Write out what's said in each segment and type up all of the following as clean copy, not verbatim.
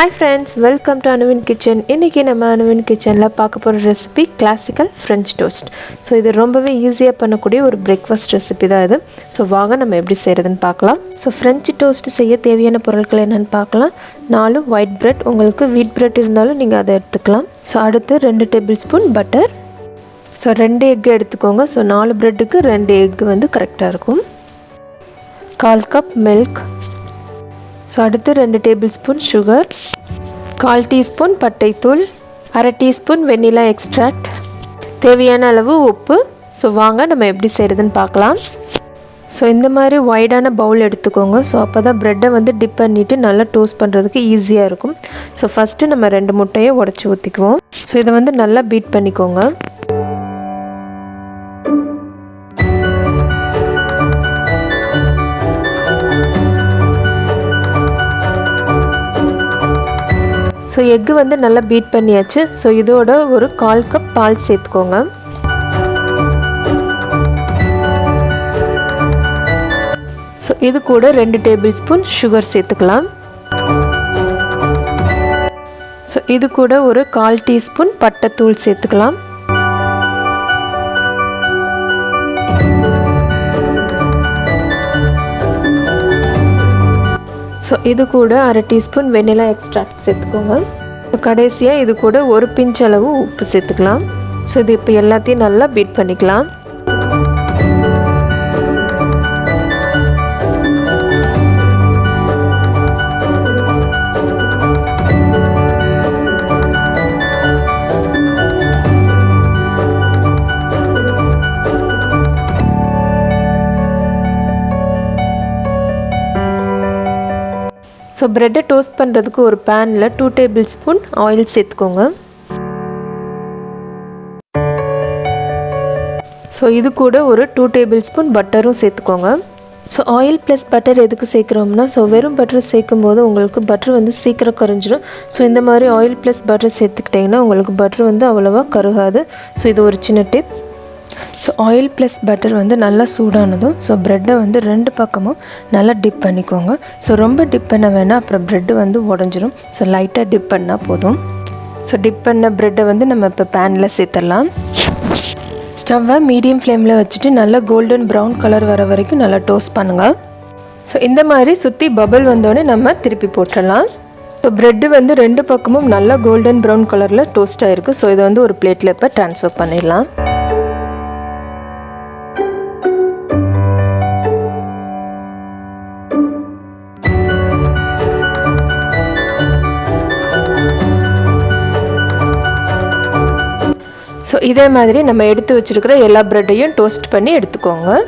Hi friends, welcome to Anuvi's Kitchen. இன்னைக்கு நம்ம Anuvi's Kitchenல பார்க்க போற recipe classical French toast. So இது ரொம்பவே ஈஸியாக பண்ணக்கூடிய ஒரு பிரேக்ஃபாஸ்ட் ரெசிபி தான் இது. ஸோ வாங்க நம்ம எப்படி செய்கிறதுன்னு பார்க்கலாம். ஸோ French toast செய்ய தேவையான பொருட்கள் என்னென்னு பார்க்கலாம். 4 ஒயிட் பிரெட், உங்களுக்கு வீட் பிரெட் இருந்தாலும் நீங்கள் அதை எடுத்துக்கலாம். ஸோ அடுத்து 2 tablespoon butter. So 2 egg எடுத்துக்கோங்க. ஸோ 4 பிரெட்டுக்கு 2 எக் வந்து கரெக்டாக இருக்கும். 1/4 கப் மில்க். ஸோ அடுத்து 2 டேபிள் ஸ்பூன் சுகர், 1/4 டீஸ்பூன் பட்டைத்தூள், 1/2 டீஸ்பூன் வெண்ணிலா எக்ஸ்ட்ராக்ட், தேவையான அளவு உப்பு. ஸோ வாங்க நம்ம எப்படி செய்கிறதுன்னு பார்க்கலாம். ஸோ இந்த மாதிரி வைடான பவுல் எடுத்துக்கோங்க. ஸோ அப்போ தான் ப்ரெட்டை வந்து டிப் பண்ணிவிட்டு நல்லா டோஸ்ட் பண்ணுறதுக்கு ஈஸியாக இருக்கும். ஸோ ஃபஸ்ட்டு நம்ம 2 முட்டையை உடச்சி ஊற்றிக்குவோம். ஸோ இதை வந்து நல்லா பீட் பண்ணிக்கோங்க. ஸோ எக்கு வந்து நல்லா பீட் பண்ணியாச்சு. ஸோ இதோட ஒரு 1/4 கப் பால் சேர்த்துக்கோங்க. ஸோ இது கூட 2 டேபிள் ஸ்பூன் சுகர் சேர்த்துக்கலாம். ஸோ இது கூட ஒரு 1/4 டீஸ்பூன் பட்டைத்தூள் சேர்த்துக்கலாம். ஸோ இது கூட 1/2 டீஸ்பூன் வெண்ணிலா எக்ஸ்ட்ராக்ட் சேர்த்துக்கோங்க. கடைசியாக இது கூட ஒரு பிஞ்ச் அளவு உப்பு சேர்த்துக்கலாம். ஸோ இது இப்போ எல்லாத்தையும் நல்லா பீட் பண்ணிக்கலாம். ஸோ ப்ரெட்டை டோஸ்ட் பண்ணுறதுக்கு ஒரு பேனில் 2 டேபிள் ஸ்பூன் ஆயில் சேர்த்துக்கோங்க. ஸோ இது கூட ஒரு 2 டேபிள் ஸ்பூன் பட்டரும் சேர்த்துக்கோங்க. ஸோ ஆயில் ப்ளஸ் பட்டர் எதுக்கு சேர்க்குறோம்னா, ஸோ வெறும் பட்டர் சேர்க்கும் போது உங்களுக்கு பட்டர் வந்து சீக்கிரம் கரைஞ்சிடும். ஸோ இந்த மாதிரி ஆயில் ப்ளஸ் பட்டர் சேர்த்துக்கிட்டிங்கன்னா உங்களுக்கு பட்டர் வந்து அவ்வளோவா கருகாது. ஸோ இது ஒரு சின்ன tip. So oil plus butter வந்து நல்லா சூடானதும் ஸோ ப்ரெட்டை வந்து 2 பக்கமும் நல்லா டிப் பண்ணிக்கோங்க. ஸோ ரொம்ப டிப் பண்ண வேணாம், அப்புறம் ப்ரெட்டு வந்து உடஞ்சிரும். ஸோ லைட்டாக டிப் பண்ணால் போதும். ஸோ டிப் பண்ண ப்ரெட்டை வந்து நம்ம இப்போ பேனில் சேர்த்துடலாம். ஸ்டவ்வை மீடியம் ஃப்ளேமில் வச்சுட்டு நல்லா கோல்டன் ப்ரௌன் கலர் வர வரைக்கும் நல்லா டோஸ்ட் பண்ணுங்கள். ஸோ இந்த மாதிரி சுற்றி பபிள் வந்தோடனே நம்ம திருப்பி போட்டுடலாம். ஸோ ப்ரெட்டு வந்து 2 பக்கமும் நல்லா கோல்டன் ப்ரௌன் கலரில் டோஸ்ட் ஆகிருக்கு. ஸோ இதை வந்து ஒரு பிளேட்டில் இப்போ ட்ரான்ஸ்ஃபர் பண்ணிடலாம். ஸோ இதே மாதிரி நம்ம எடுத்து வச்சுருக்கிற எல்லா ப்ரெட்டையும் டோஸ்ட் பண்ணி எடுத்துக்கோங்க.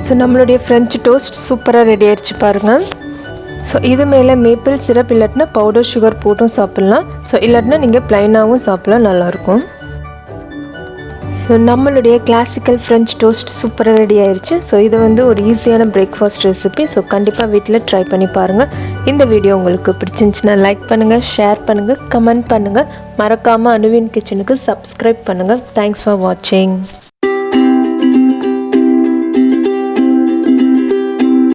ஸோ நம்மளுடைய ஃப்ரெஞ்ச் டோஸ்ட் சூப்பராக ரெடி ஆயிடுச்சு பாருங்கள். ஸோ இது மேலே மேப்பிள் சிரப் இல்லாட்டினா பவுடர் சுகர் போட்டும் சாப்பிட்லாம். ஸோ இல்லாட்டினா நீங்கள் ப்ளைனாகவும் சாப்பிட்லாம், நல்லாயிருக்கும். ஸோ நம்மளுடைய கிளாசிக்கல் ஃப்ரெஞ்ச் டோஸ்ட் சூப்பராக ரெடி ஆயிடுச்சு. ஸோ இது வந்து ஒரு ஈஸியான பிரேக்ஃபாஸ்ட் ரெசிபி. ஸோ கண்டிப்பாக வீட்டில் ட்ரை பண்ணி பாருங்கள். இந்த வீடியோ உங்களுக்கு பிடிச்சிருந்துச்சுன்னா லைக் பண்ணுங்கள், ஷேர் பண்ணுங்கள், கமெண்ட் பண்ணுங்கள். மறக்காமல் அனுவின் கிச்சனுக்கு சப்ஸ்கிரைப் பண்ணுங்கள். தேங்க்ஸ் ஃபார் வாட்சிங்.